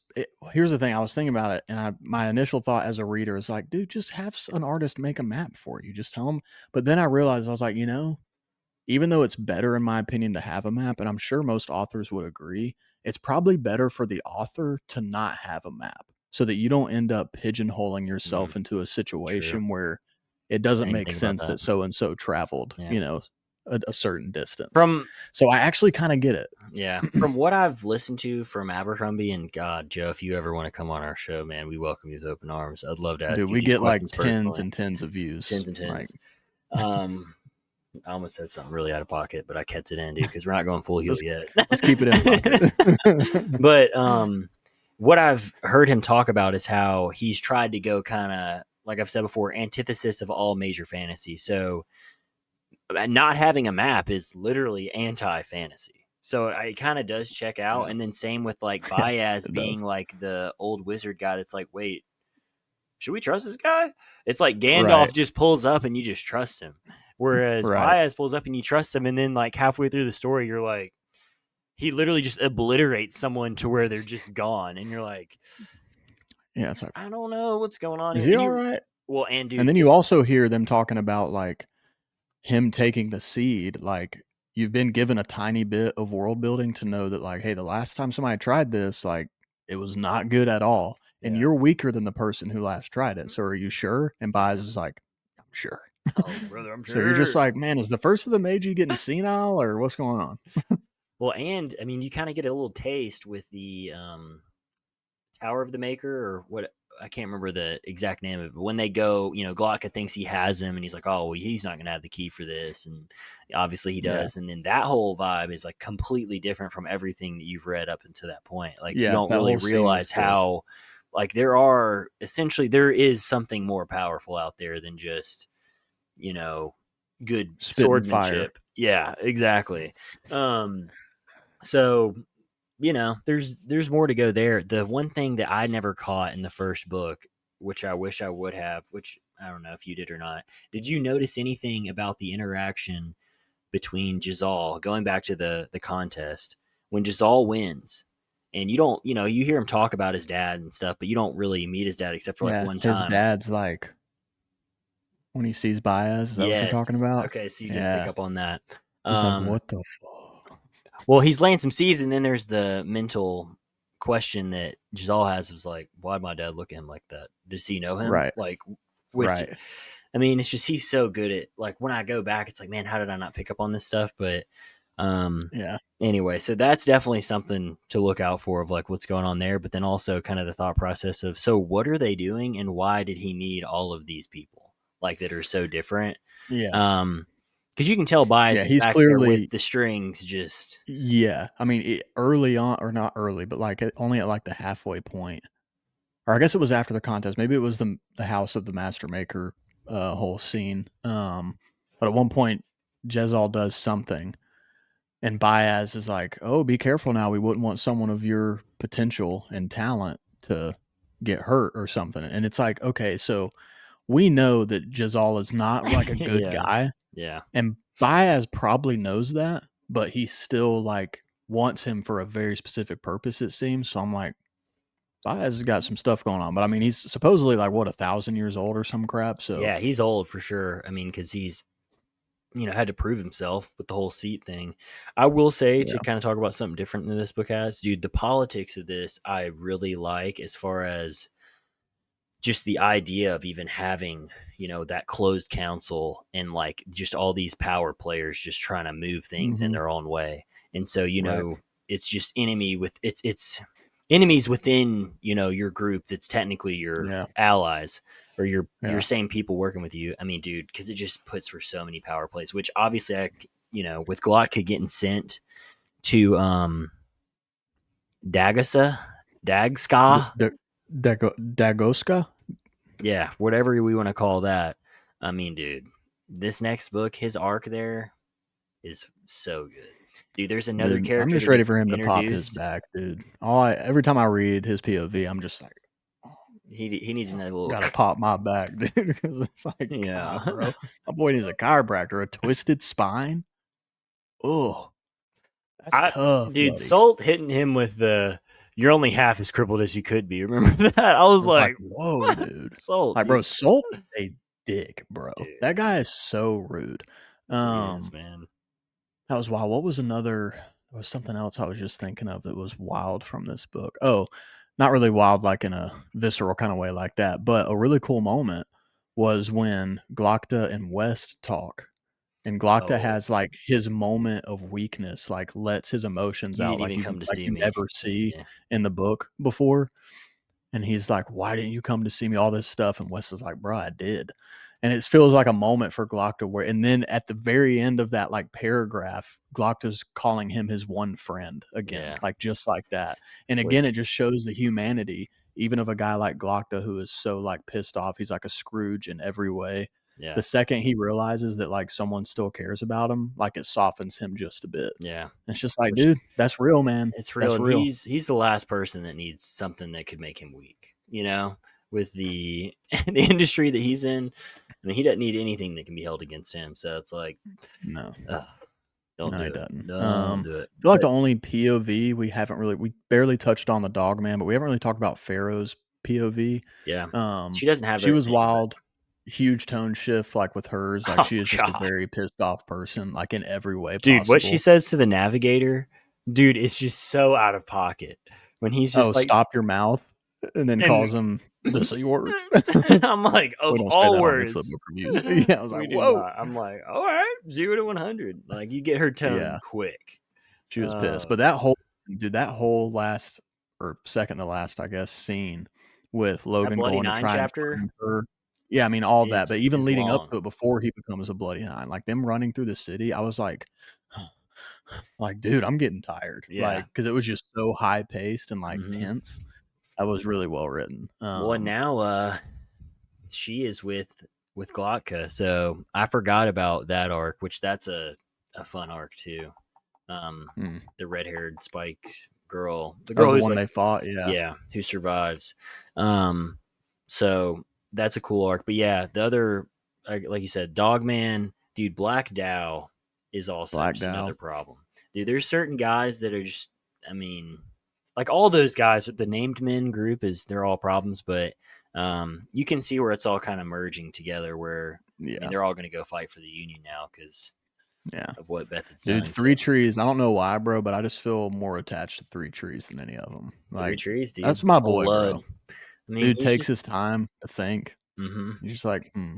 Here's the thing. I was thinking about it, and my initial thought as a reader is like, dude, just have an artist make a map for you. Just tell them. But then I realized I was like, even though it's better in my opinion to have a map, and I'm sure most authors would agree, it's probably better for the author to not have a map so that you don't end up pigeonholing Mm, yourself into a true. situation where it I doesn't didn't even make think about sense that. that so and so traveled, Yeah. a certain distance. From So I actually kind of get it. Yeah, from what I've listened to from Abercrombie, and God, Joe, if you ever want to come on our show, man, we welcome you with open arms. I'd love to ask Dude, you we these get like questions tens personally. and tens of views. Tens and Like, tens. I almost said something really out of pocket, but I kept it in, dude, because we're not going full heel let's yet. let's keep it in pocket. But what I've heard him talk about is how he's tried to go kind of, like I've said before, antithesis of all major fantasy. So not having a map is literally anti-fantasy. So it kind of does check out. Yeah, And then same with like yeah, Baez it being does. like the old wizard guy that's like, wait, should we trust this guy? It's like Right, Gandalf just pulls up and you just trust him. Whereas right. Baez pulls up and you trust him, and then like halfway through the story, you're like, he literally just obliterates someone to where they're just gone, and you're like, Yeah, it's like, I don't know what's going on is here. he And all you, right? well, and And dude, then this, you also hear them talking about like him taking the seed. Like, you've been given a tiny bit of world building to know that, like, hey, the last time somebody tried this, like, it was not good at all. And yeah, you're weaker than the person who last tried it. So are you sure? And Baez is like, I'm sure. oh brother, I'm So you're just sure. like, man, is the first of the Meiji getting senile or what's going on? Well, and I mean, you kind of get a little taste with the Tower of the Maker, or what, I can't remember the exact name of it. But when they go, Glocka thinks he has him, and he's like, "Oh, well, he's not going to have the key for this," and obviously he Yeah. does. And then that whole vibe is like completely different from everything that you've read up until that point. Like you Yeah. don't That really whole scene was realize good. how, like, there is something more powerful out there than just you know good Spitting fire. swordsmanship. Yeah, exactly. So there's more to go there. The one thing that I never caught in the first book, which I wish I would have, which I don't know if you did or not, did you notice anything about the interaction between Jazal, going back to the contest, when Jazal wins? And you don't, you hear him talk about his dad and stuff, but you don't really meet his dad except for like Yeah. one His time. dad's like, when he sees Baez, is that what you're talking Yes. about? Okay, so you did pick Yeah. up on that. He's like, Um, what the fuck? Well, he's laying some seeds, and then there's the mental question that Giselle has, is like, why'd my dad look at him like that? Does he know him? Right. Like, which Right. I mean, it's just he's so good at like when I go back, it's like, man, how did I not pick up on this stuff? But um, Yeah. anyway, so that's definitely something to look out for of like what's going on there. But then also kind of the thought process of so what are they doing and why did he need all of these people like that are so different? Yeah. Because you can tell Bias Yeah. is He's back there with clearly, the strings, just yeah. I mean, early on, or not early, but like only at like the halfway point, or I guess it was after the contest. Maybe it was the House of the Master Maker whole scene. But at one point, Jezal does something, and Baez is like, "Oh, be careful now. We wouldn't want someone of your potential and talent to get hurt or something." And it's like, okay, so we know that Jezal is not like a good yeah, guy, yeah, and Baez probably knows that, but he still like wants him for a very specific purpose. It seems. So I'm like, Baez has got some stuff going on, but I mean, he's supposedly like what 1,000 years old or some crap. So yeah. He's old for sure. I mean, because he's had to prove himself with the whole seat thing. I will say yeah, to kind of talk about something different than this book has, dude. The politics of this I really like as far as just the idea of even having that closed council and like just all these power players just trying to move things in hmm, their own way. And so right, it's just it's enemies within your group that's technically your yeah, allies or your yeah. same people working with you. I mean, dude, because it just puts for so many power plays, which obviously with Glotka getting sent to Dagasa Dagska, Dagoska. yeah, whatever we want to call that. I mean, dude, this next book, his arc there is so good. Dude, there's another Dude, I'm character just that ready gets for him to pop his introduced. back, dude. Every time I read his POV, I'm just like, oh, He needs another little, gotta pop my back, dude. Because it's like, God, yeah. bro, my boy needs a chiropractor. A twisted spine. Oh, that's I tough, dude, buddy. Salt hitting him with the "you're only half as crippled as you could be." Remember that? I was It's like, like, whoa, dude. Salt, Like, bro, dude, Soul is a dick, bro. dude, That guy is so rude. he is, Um, man. that was wild. What was another? There was something else I was just thinking of that was wild from this book. Oh, not really wild like in a visceral kind of way like that, but a really cool moment was when Glokta and West talk. And Glokta Oh, has like his moment of weakness, like lets his emotions you out didn't even come to like see you me. never see Yeah, in the book before. And he's like, "Why didn't you come to see me?" All this stuff, and Wes is like, "Bro, I did." And it feels like a moment for Glock to where, and then at the very end of that like paragraph, Glockta's calling him his one friend again, yeah. like just like that. And again, it Which, just shows the humanity, even of a guy like Glockta who is so like pissed off. He's like a Scrooge in every way. yeah, The second he realizes that like someone still cares about him, like it softens him just a bit. yeah. And it's just like, Which dude, that's real, man. it's real, That's and real. he's the last person that needs something that could make him weak. With the the industry that he's in. I mean, he doesn't need anything that can be held against him. So it's like, No. ugh, don't No, he do it. doesn't. Don't do it. I feel like But the only POV we barely touched on the dog man, but we haven't really talked about Pharaoh's POV. yeah, she doesn't have She very was many, but wild, huge tone shift like with hers. Like oh she is just a god, very pissed off person, like in every way dude, what she possible. says to the navigator, dude, it's just so out of pocket when he's Oh, just like, stop your mouth, and then and calls him the C word. I'm like, We of don't say all that on this words, book reviews. Yeah, I was like, we do whoa. not. I'm like, all right, 0 to 100. Like you get her tone Yeah, quick. she was pissed. Uh, But that whole last or second to last, I guess, scene with that Logan bloody going to nine try and chapter find her. Yeah, I mean all that, but even is leading up long. to it before he becomes a bloody nine, like them running through the city, I was like, dude, I'm getting tired. Yeah. Like, because it was just so high paced and like Hmm. tense. That was really well written. Well, and now she is with Glotka, so I forgot about that arc, which that's a fun arc too. Um, Hmm. the red haired spiked girl, the Oh, girl the who's one like, they fought. Yeah, yeah, who survives. Um, so that's a cool arc. But yeah, the other, like you said, Dogman, dude, Black Dow is also Black just Dow. another problem. Dude, there's certain guys that are just, I mean, like all those guys, the named men group is they're all problems, but you can see where it's all kind of merging together. Where I mean, Yeah, they're all going to go fight for the union now because yeah. of what Beth had Dude, done. So Three Trees. I don't know why, bro, but I just feel more attached to Three Trees than any of them. Three Like, Trees, dude, that's my boy, blood. bro. I mean, Dude he's takes just his time to think. mm-hmm, He's just like, hmm.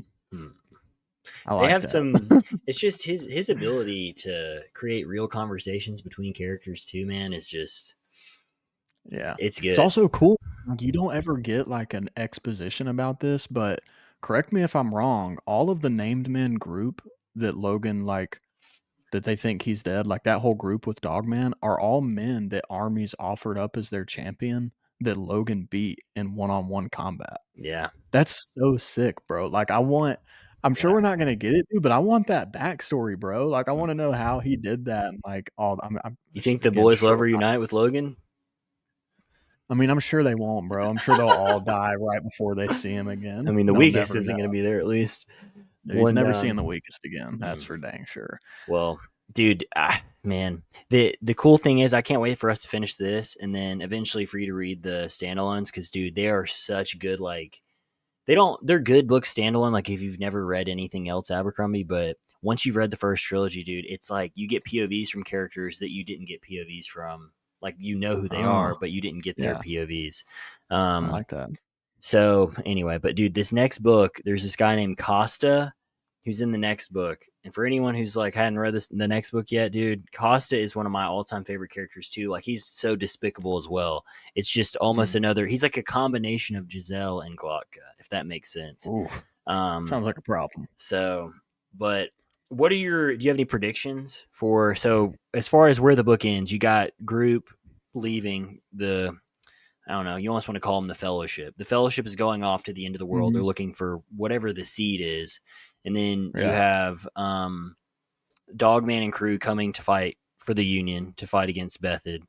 I They like have that. some. It's just his ability to create real conversations between characters too. Man, is just Yeah. it's It's good. also cool. Like, you don't ever get like an exposition about this, but correct me if I'm wrong. All of the named men group that Logan like that they think he's dead, like that whole group with Dogman, are all men that armies offered up as their champion that Logan beat in one-on-one combat. Yeah, That's so sick, bro. Like I'm sure yeah. we're not gonna get it, dude, but I want that backstory, bro. Like I want to know how he did that and like all. I'm You just think the again boys just will real. ever unite with Logan? I mean, I'm sure they won't, bro. I'm sure they'll all die right before they see him I again. mean, the They'll weakest never isn't know. going to be there at least. Dude, he's When never seeing the weakest again. That's mm, for dang sure. well, dude, man, the cool thing is I can't wait for us to finish this and then eventually for you to read the standalones because, dude, they are such good. Like they're good books standalone. Like if you've never read anything else Abercrombie, but once you've read the first trilogy, dude, it's like you get POVs from characters that you didn't get POVs from. Like you know who they Oh, are, but you didn't get their yeah, POVs. I Um, like that. So anyway, but dude, this next book, there's this guy named Costa who's in the next book. And for anyone who's like hadn't read the next book yet, dude, Costa is one of my all-time favorite characters too. Like he's so despicable as well. It's just almost Mm. another he's like a combination of Giselle and Glotka, if that makes sense. Ooh, Um sounds like a problem. so but what are your do you have any predictions for so as far as where the book ends, you got group leaving the I don't know. You almost want to call them the Fellowship. The Fellowship is going off to the end of the world. They're Hmm. looking for whatever the seed is, and then you Yeah, have Dogman and crew coming to fight for the Union to fight against Bethid,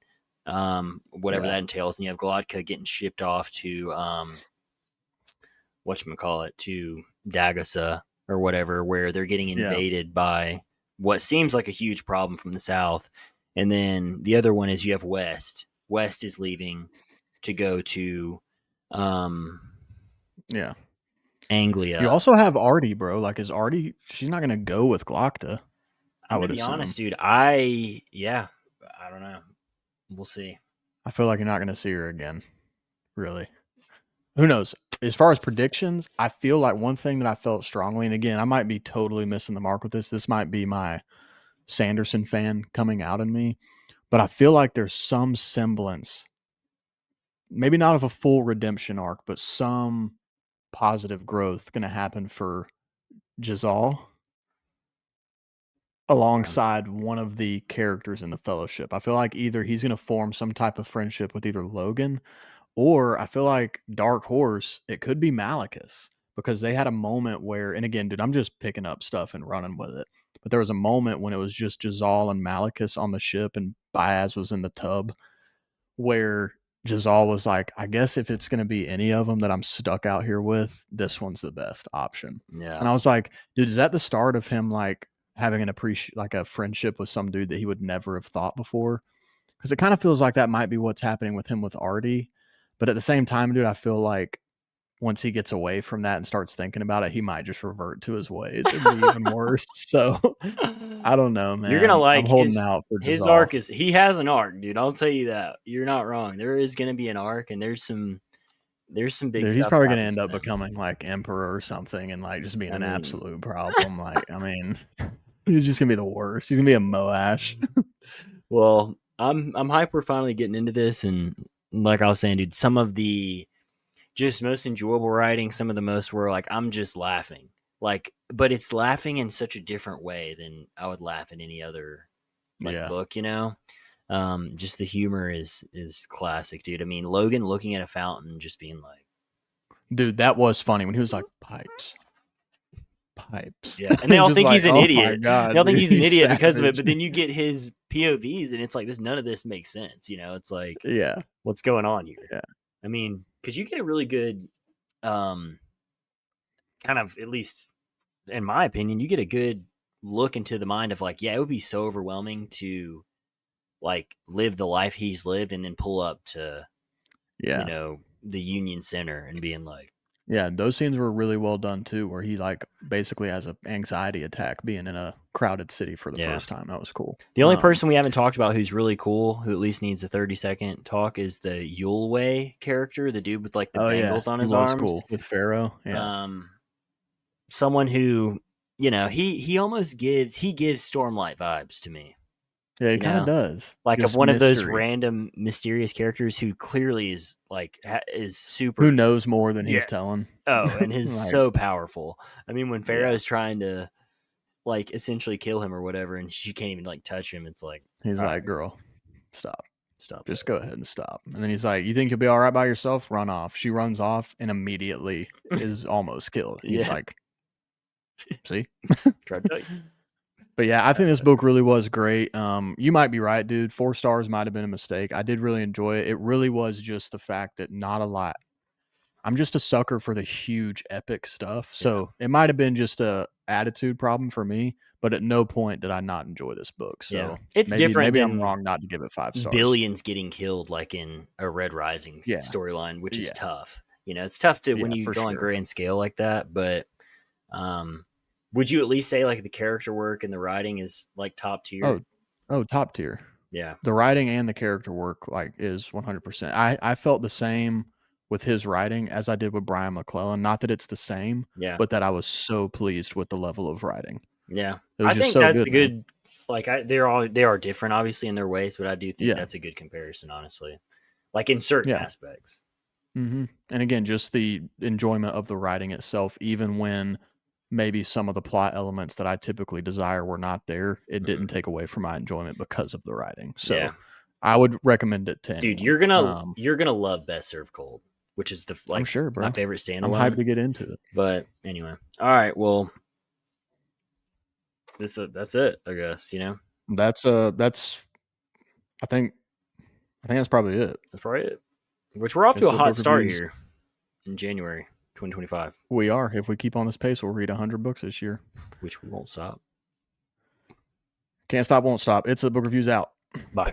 whatever yeah, that entails. And you have Glodka getting shipped off to whatchamacallit, to Dagasa or whatever, where they're getting yeah, invaded by what seems like a huge problem from the south. And then the other one is you have West. West is leaving to go to um, yeah. You Anglia. also have Artie, bro. Like, is Artie? She's not gonna go with Glocta, I I'm gonna would be assume. honest, dude. Yeah, I don't know. We'll see. I feel like you're not gonna see her again. Really. Who knows? As far as predictions, I feel like one thing that I felt strongly, and again, I might be totally missing the mark with this. This might be my Sanderson fan coming out in me, but I feel like there's some semblance, maybe not of a full redemption arc, but some positive growth going to happen for Jazal Um, alongside one of the characters in the Fellowship. I feel like either he's going to form some type of friendship with either Logan, or I feel like Dark Horse, it could be Malachus because they had a moment where, and again, dude, I'm just picking up stuff and running with it. But there was a moment when it was just Jazal and Malachus on the ship and Baez was in the tub where Jazal was like, I guess if it's going to be any of them that I'm stuck out here with, this one's the best option. yeah, And I was like, dude, is that the start of him like having like a friendship with some dude that he would never have thought before? Because it kind of feels like that might be what's happening with him with Artie. But at the same time, dude, I feel like once he gets away from that and starts thinking about it, he might just revert to his ways and be even worse. So I don't know, you're gonna man. I'm like holding out for his Jazal. arc is he has an arc, dude. I'll tell you that. You're not wrong. There is gonna be an arc, and there's some big Dude, he's stuff that probably gonna happens end with up him. becoming like emperor or something and like just being I an mean, absolute problem. Like, I mean, he's just gonna be the worst. He's gonna be a Moash. well, I'm hype. We're finally getting into this, and like I was saying, dude, some of the just most enjoyable writing, some of the most were like I'm just laughing. Like, but it's laughing in such a different way than I would laugh in any other like Yeah. book, you know? Just the humor is classic, dude. I mean, Logan looking at a fountain just being like Dude, that was funny when he was like, pipes, pipes. yeah, and they all Just think like, he's an oh my idiot. They God, all think dude, he's an he's idiot because of it, savage. but then you get his POVs and it's like this none of this makes sense, you know? It's like Yeah. what's going on here? Yeah. I mean, cuz you get a really good um kind of at least in my opinion, you get a good look into the mind of like, yeah, it would be so overwhelming to like live the life he's lived and then pull up to, Yeah. the Union Center and being like, Yeah. Those scenes were really well done too, where he like basically has an anxiety attack being in a crowded city for the yeah. first time. That was cool. The only person we haven't talked about who's really cool, who at least needs a 30-second talk, is the Yuleway character, the dude with like the Oh yeah, bangles on he his was arms. cool with Pharaoh. Yeah. Um, someone who, you know, he almost gives Stormlight vibes to me. Yeah, he You kind of know, does. like of Just one of those mystery. random mysterious characters who clearly is like is super. Who knows more than Yeah. he's telling? Oh, and he's Like, so powerful. I mean, when yeah. Pharaoh's trying to like essentially kill him or whatever, and she can't even like touch him, it's like, He's all like, right, girl, stop. stop Just that. go ahead and stop. And then he's like, you think you'll be all right by yourself? Run off. She runs off and immediately is almost killed. He's Yeah, like, see? try to tell you. But yeah, I think this book really was great. You might be right, dude. 4 stars might have been a mistake. I did really enjoy it. It really was just the fact that not a lot. I'm just a sucker for the huge epic stuff. Yeah, So it might have been just a attitude problem for me, but at no point did I not enjoy this book. yeah. So It's maybe different maybe I'm than wrong not to give it 5 stars. billions getting killed, like in a Red Rising Yeah. storyline, which is Yeah. tough. You know, it's tough to when Yeah, you for go on sure. grand scale like that. But um, would you at least say like the character work and the writing is like top tier? Oh, oh, top tier. Yeah, The writing and the character work like is 100%. I felt the same with his writing as I did with Brian McClellan. Not that it's the same, yeah. but that I was so pleased with the level of writing. Yeah, It was I just think so that's good, a man. good. Like, they are different, obviously, in their ways, but I do think Yeah. that's a good comparison, honestly. Like in certain Yeah. aspects. And again, just the enjoyment of the writing itself, even when maybe some of the plot elements that I typically desire were not there, it Mhm. didn't take away from my enjoyment because of the writing. Yeah, So I would recommend it to dude, anyone. you're gonna love Best Served Cold, which is the I'm like sure, my bro. favorite I'm hyped standalone. to get into it. But anyway, all right, well, that's it, I guess. You know, That's I think that's probably it. that's probably it. Which we're off to It's a the hot book start reviews. here in January 2025, We are. If we keep on this pace, we'll read 100 books this year. which we won't stop. Can't stop, won't stop. It's the book reviews out. Bye.